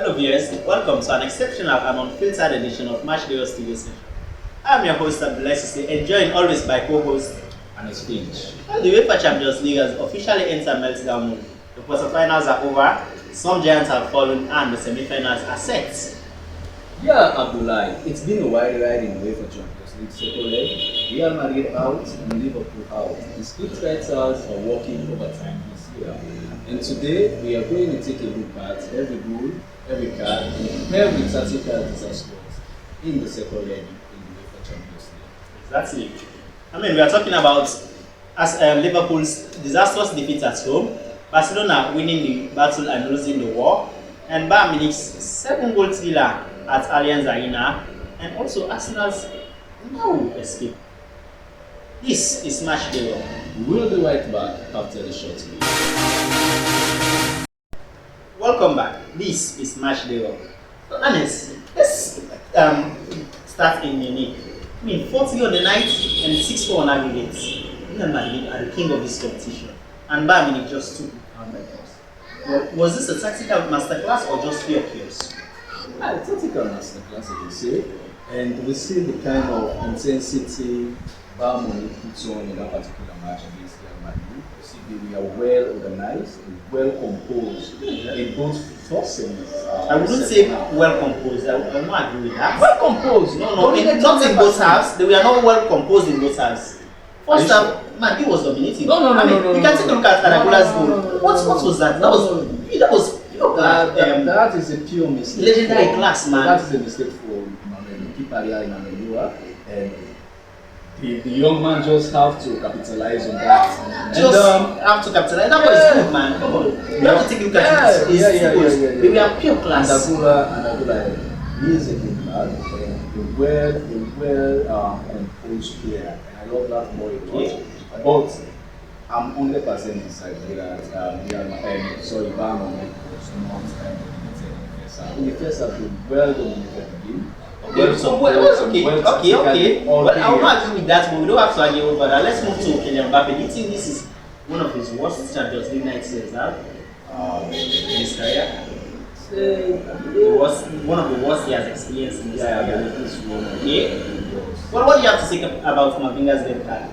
Hello viewers, welcome to an exceptional and unfiltered edition of Matchday RAW Studio Session. I'm your host Abdulai, and joined always by co-host Ernest Fynch. The UEFA Champions League has officially entered meltdown mode. The quarterfinals are over, some giants have fallen, and the semi-finals are set. Yeah, Abdulai, it's been a wild ride in UEFA Champions League second leg. Real Madrid out and Liverpool out. The split threats are working overtime this year. And today we are going to take a look at every goal, every card, and every tactical disaster in the second leg in the UEFA Champions League. Exactly. We are talking about Liverpool's disastrous defeat at home, Barcelona winning the battle and losing the war, and Bayern Munich's 7-goal thriller at Allianz Arena, and also Arsenal's no escape. This is Matchday RAW. We'll be right back after the short video. Welcome back. This is Matchday RAW. So, Ernest, let's start in Munich. 40 on the night and 6-4 on aggregate. Real Madrid are the king of this competition, and Bayern Munich just took it down by force. Was this a tactical masterclass or just pure chaos? Tactical masterclass, I can say, and we see the kind of intensity Bayern Munich puts on in that particular match against Real Madrid. You see, they are well organized and well composed in both first and I wouldn't say well composed. I will not agree with that. well composed. No, not in both halves. They were not well composed in both halves. First half, Madrid was dominating. No. You can take a look at Aragula's goal. What was that? That was that is a pure mistake. Legendary class, man. That is a mistake for keeper and the young man just have to capitalize on that. Have to capitalize. That was good, man. Come on. You have to take a look at it. They were pure class. And he is a good man, and a well composed player. And I love that boy a lot. But I'm 100% inside that Bayern Munich was not dominated in the first half. In the first half, they well dominated the game. Okay. Well, I will not agree with that, but we don't have to argue over that. Let's move to Kylian Mbappe. Do you think this is one of his worst Champions League nights he has had in his career? One of the worst he has experienced in his career. Well, what do you have to say about Mavinga's red card?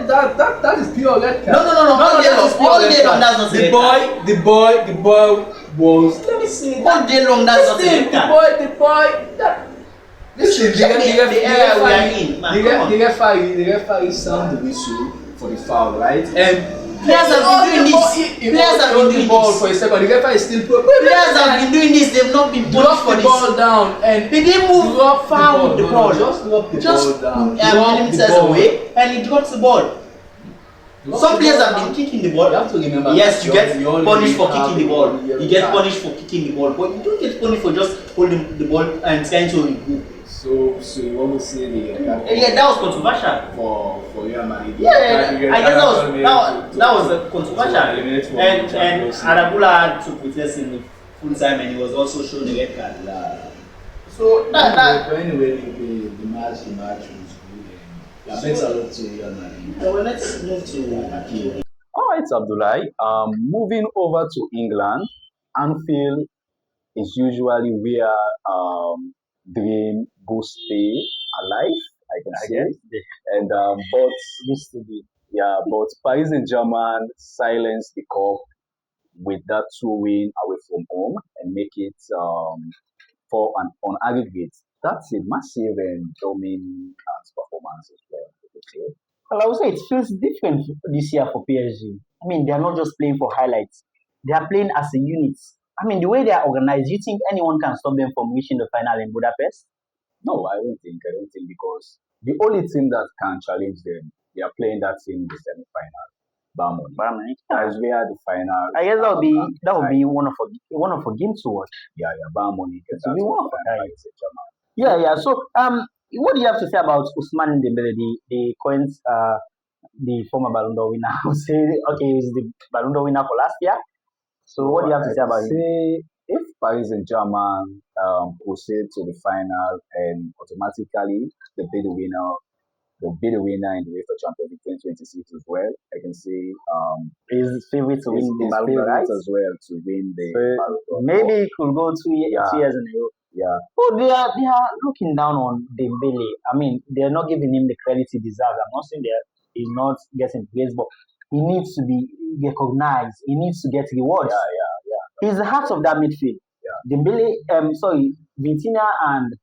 That is pure red card. No. All day long, that's not a red card. The boy was. Let me see. All day long, that's not a red card. The boy. Listen, the referee sound the whistle for the foul, right? And players have been doing this. Players have been doing ball this. for a second. The referee is still Players have been doing this. They've not been punished for the this. ball down and they didn't move foul with the ball. Just drop the ball down. Millimeters away, and he drops the ball. Some players have been kicking the ball. You have to remember. Yes, you get punished for kicking the ball. You get punished for kicking the ball, but you don't get punished for just holding the ball and trying to remove. So you want to say that was controversial for Real Madrid. I guess that was controversial. And Aragula took witness in the full time, and he was also shown a red card. So anyway, the match was good. Thanks a lot to Real Madrid. Well, let's move to Anfield. Alright, Abdulai. Moving over to England, Anfield is usually where dream go stay alive, I can say. And but Used to be. but Paris Saint-Germain silenced the cup with that 2 win away from home and make it on aggregate. That's a massive and dominant performance as well. Okay. Well, I would say it feels different this year for PSG. They are not just playing for highlights. They are playing as a unit. The way they are organized, do you think anyone can stop them from reaching the final in Budapest? No, I don't think because the only team that can challenge them, they are playing that team in the semi-final. Bayern. That's where the final. I guess that would be one of a game to watch. Yeah, Bayern. That's one of Yeah. So what do you have to say about Ousmane Dembele, the current the former Ballon d'Or winner? I would say he's the Ballon d'Or winner for last year. So what do you have to say about him? If Paris Saint-Germain proceed to the final and automatically they be the winner They'll be the winner in the UEFA Champions League 2026 as well. I can see His favorite to win the his Ballon d'Or, right? favorites as well to win the So Ballon d'Or. maybe it could go Yeah. 2 years in a row. Yeah, Oh, they are looking down on Dembele. I mean, they're not giving him the credit he deserves. I'm not saying that he's not getting praise, but he needs to be recognized. He needs to get rewards. yeah. He's the heart of that midfield. Yeah. Dembele, Vitinha and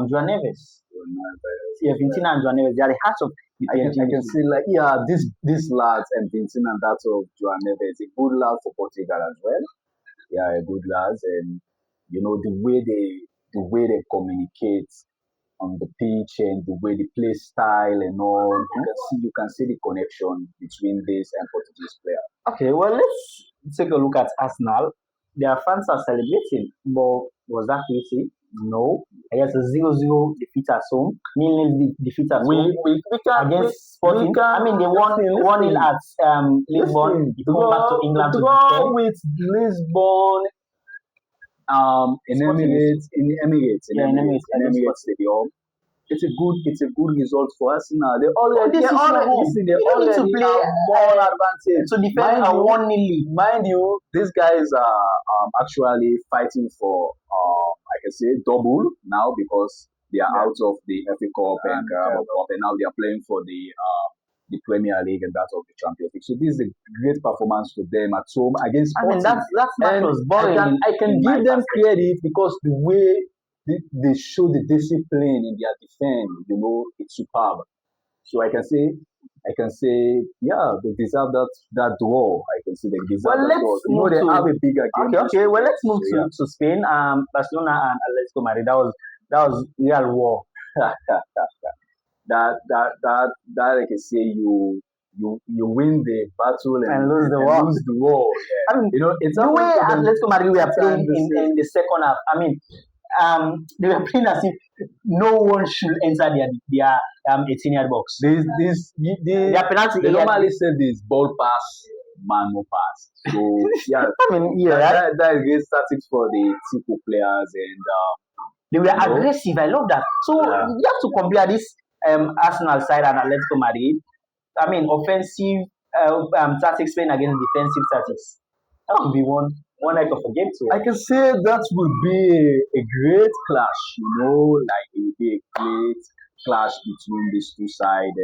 Joan Neves. Yeah, Vitinha and Joan Neves, they are the heart of the I can midfield. see like this lads and Vincent and that of Joan Neves, a good lad for Portugal as well. Yeah, a good lads, and you know the way they communicate on the pitch and the way they play style and all. You can see the connection between this and Portuguese player. Okay, well, let's take a look at Arsenal. Their fans are celebrating, but was that easy? No. I guess a 0-0 defeat at home, 0-0 defeat at home against Sporting. I mean, they won 1-0 at Lisbon. They come back to England to defend. With Lisbon, in Emirates, Stadium. It's a good result for Arsenal. They already need to play more advantage to defend a 1-0 lead. Mind you, these guys are actually fighting for I can say double now because they are out of the FA Cup and Carabao Cup, and now they are playing for the Premier League and that of the Champions League. So this is a great performance for them at home against Sporting. I mean, that's match was boring. I can give them credit because the way they show the discipline in their defense, you know, it's superb. So I can say, yeah, they deserve that draw. I can say they deserve that draw. You know, they have a bigger game. Okay. Well, let's move to Spain. Barcelona and Atletico Madrid. That was real war. that I can say you win the battle and lose the war. Yeah. I mean, you know, it's the way Atletico Madrid were playing in the second half. I mean, they were playing as if no one should enter their 18-yard box. Their penalty. They normally say this ball pass, man no pass. So yeah, I mean, yeah, that is great tactics for the Tico players, and they were aggressive. I love that. So you have to compare this Arsenal side and Atletico Madrid. I mean, offensive tactics playing against defensive tactics. That would be one heck of a game too. I can say that would be a great clash. You know, like it would be a great clash between these two sides.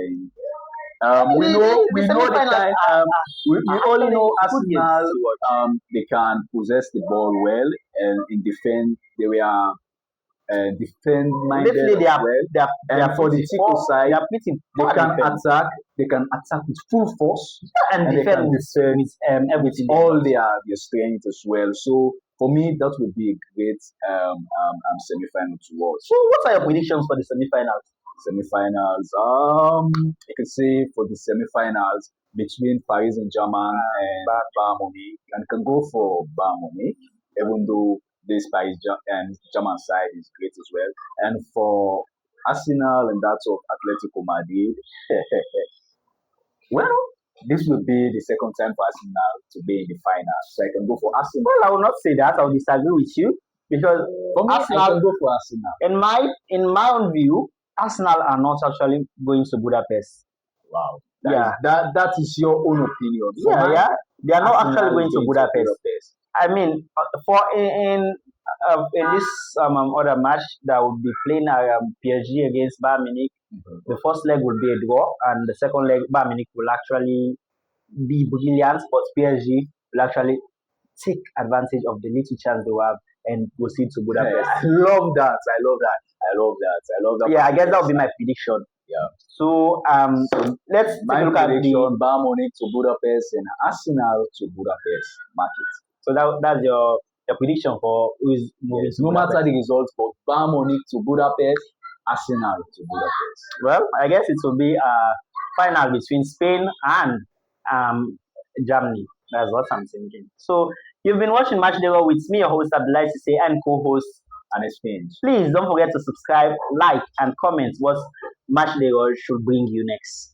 And we only know Arsenal. They can possess the ball well, and in defense they were defend-minded as well. And for the Tico side, they can attack with full force and defend with all their strength as well. So for me, that would be a great semi-final to watch. So what are your predictions for the semi-finals? I can say for the semi-finals between Paris Saint-Germain and Bayern Munich, and can go for Bayern Munich, even though this Paris and German side is great as well. And for Arsenal and that of Atlético Madrid, well, this will be the second time for Arsenal to be in the final. So I can go for Arsenal. Well, I will not say that. I will disagree with you because for me, Arsenal, I can go for Arsenal. In my own view, Arsenal are not actually going to Budapest. Wow. That is your own opinion. They are not actually going to Budapest. I mean, in this other match that will be playing PSG against Bayern Munich, the first leg will be a draw, and the second leg Bayern Munich will actually be brilliant, but PSG will actually take advantage of the little chance they have and proceed to Budapest. I love that. Yeah, I guess that would be my prediction. Yeah. So let's take a look at Bayern Munich to Budapest and Arsenal to Budapest market. So that's your prediction for who is moving. Yes, no matter the results, for Bayern Munich to Budapest, Arsenal to Budapest. Well, I guess it will be a final between Spain and Germany. That's what I'm thinking. So you've been watching Matchday RAW with me, your host Abdulai, and co-host Ernest Fynch. Please don't forget to subscribe, like, and comment what Matchday RAW should bring you next.